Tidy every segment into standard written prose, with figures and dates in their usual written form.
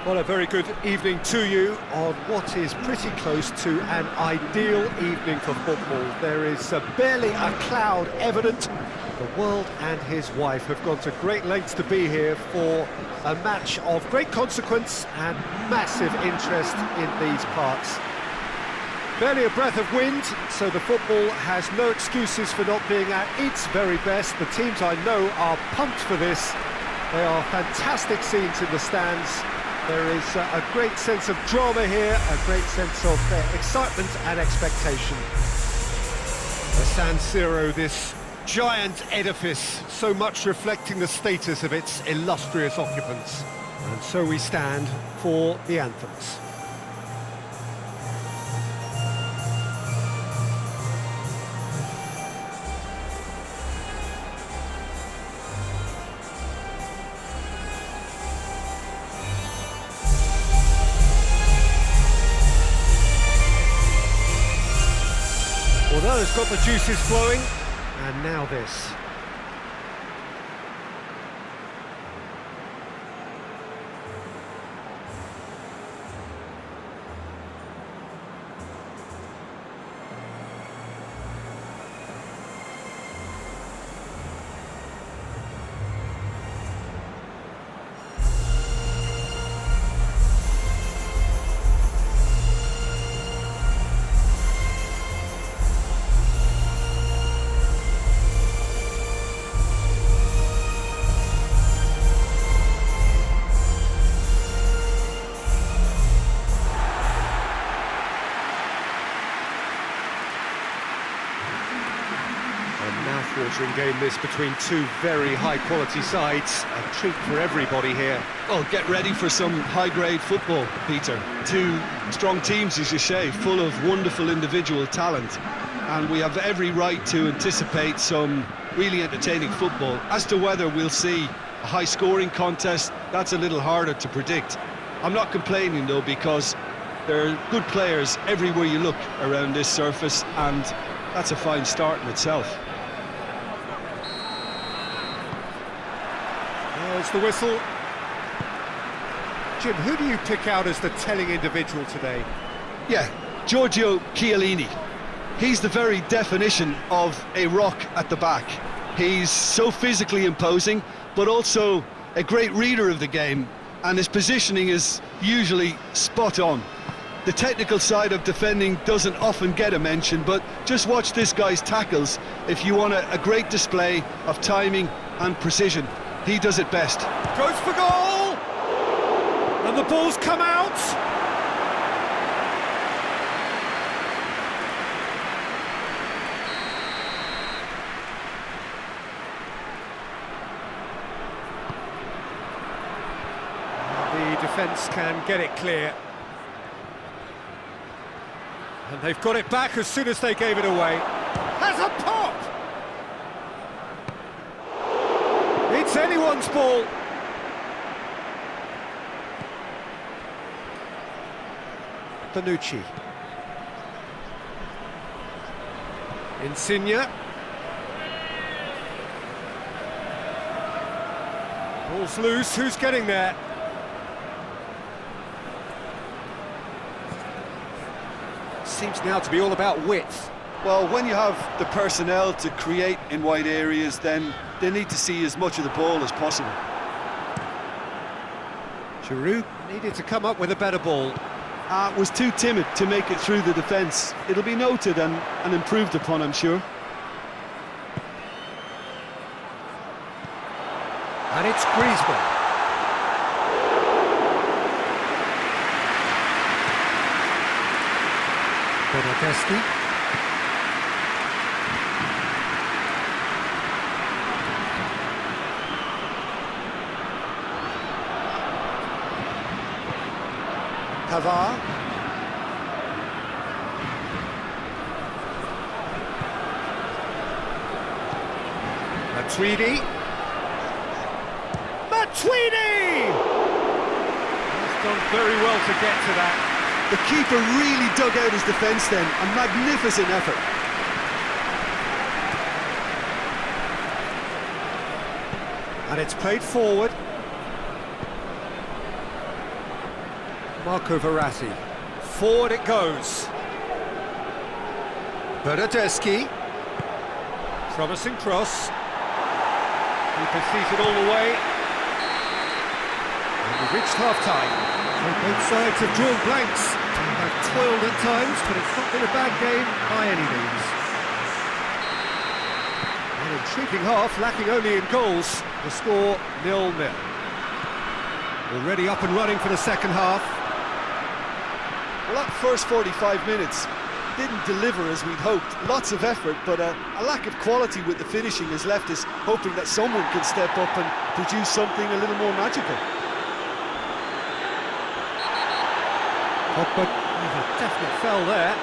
Well, a very good evening to you on what is pretty close to an ideal evening for football. There is barely a cloud evident. The world and his wife have gone to great lengths to be here for a match of great consequence and massive interest in these parts. Barely a breath of wind, so the football has no excuses for not being at its very best. The teams I know are pumped for this. They are fantastic scenes in the stands. There is a great sense of drama here, a great sense of excitement and expectation. The San Siro, this giant edifice, so much reflecting the status of its illustrious occupants. And so we stand for the anthems. Well, that has got the juices flowing, and now this. Mouth-watering game this between two very high-quality sides. A treat for everybody here. Well, get ready for some high-grade football, Peter. Two strong teams, as you say, full of wonderful individual talent. And we have every right to anticipate some really entertaining football. As to whether we'll see a high-scoring contest, that's a little harder to predict. I'm not complaining, though, because there are good players everywhere you look around this surface, and that's a fine start in itself. There's the whistle. Jim, who do you pick out as the telling individual today? Yeah, Giorgio Chiellini. He's the very definition of a rock at the back. He's so physically imposing, but also a great reader of the game, and his positioning is usually spot on. The technical side of defending doesn't often get a mention, but just watch this guy's tackles if you want a great display of timing and precision. He does it best. Goes for goal! And the ball's come out! The defence can get it clear. And they've got it back as soon as they gave it away. Has a pop! It's anyone's ball. Bonucci. Insigne. Ball's loose, who's getting there? Seems now to be all about width. Well, when you have the personnel to create in wide areas, then they need to see as much of the ball as possible. Giroud needed to come up with a better ball. Was too timid to make it through the defence. It'll be noted and improved upon, I'm sure. And it's Griezmann. Bernardeschi. Pavard. Matuidi. He's done very well to get to that. The keeper really dug out his defence then. A magnificent effort. And it's played forward. Marco Verratti. Forward it goes. Bernardeschi. Promising cross. Keeper seated all the way. And we've reached half-time. Well, both sides have drawn blanks. They've toiled at times, but it's not been a bad game by any means. An intriguing half, lacking only in goals. The score 0-0. Already up and running for the second half. Well, that first 45 minutes didn't deliver as we'd hoped. Lots of effort, but a lack of quality with the finishing has left us hoping that someone can step up and produce something a little more magical. But there's a definite foul there.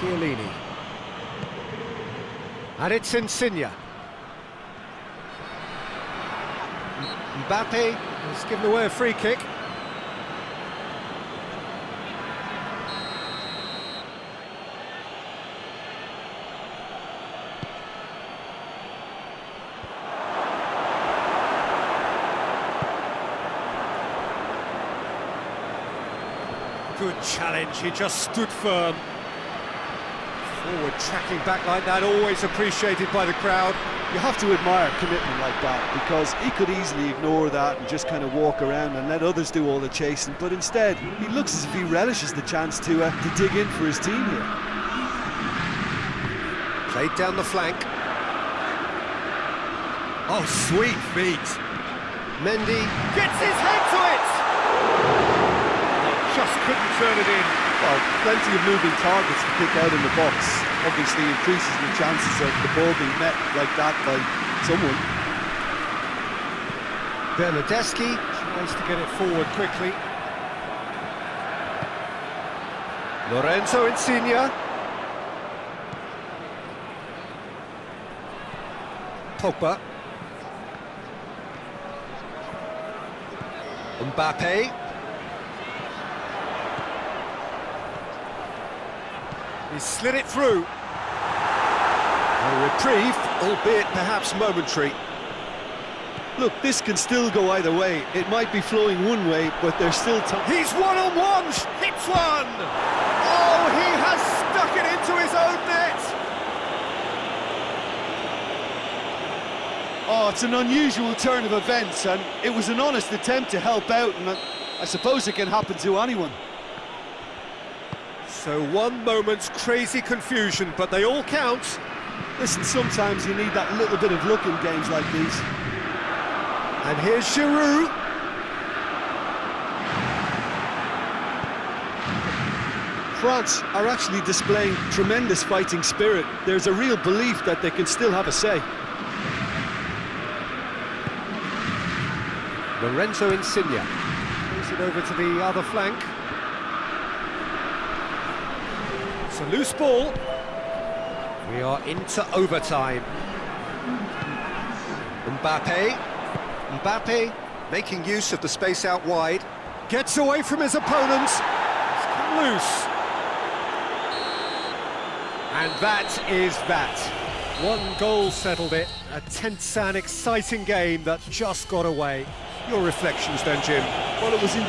Chiellini. And it's Insigne. Mbappe has given away a free kick. Good challenge, he just stood firm. Forward tracking back like that, always appreciated by the crowd. You have to admire commitment like that, because he could easily ignore that and just kind of walk around and let others do all the chasing, but instead he looks as if he relishes the chance to dig in for his team here. Played down the flank. Oh, sweet feet. Mendy gets his head to it! Just couldn't turn it in. Well, plenty of moving targets to pick out in the box. Obviously increases the chances of the ball being met like that by someone. Bernardeschi tries to get it forward quickly. Lorenzo Insigne. Pogba. Mbappe. He slid it through. A reprieve, albeit perhaps momentary. Look, this can still go either way. It might be flowing one way, but there's still time. He's one-on-one! Hits one! Oh, he has stuck it into his own net! Oh, it's an unusual turn of events, and it was an honest attempt to help out, and I suppose it can happen to anyone. So one moment's crazy confusion, but they all count. Listen, sometimes you need that little bit of luck in games like these. And here's Giroud. France are actually displaying tremendous fighting spirit. There's a real belief that they can still have a say. Lorenzo Insigne. Moves it over to the other flank. It's a loose ball. We are into overtime. Mbappe making use of the space out wide. Gets away from his opponents. It's come loose. And that is that. One goal settled it. A tense and exciting game that just got away. Your reflections then, Jim? Well, it was in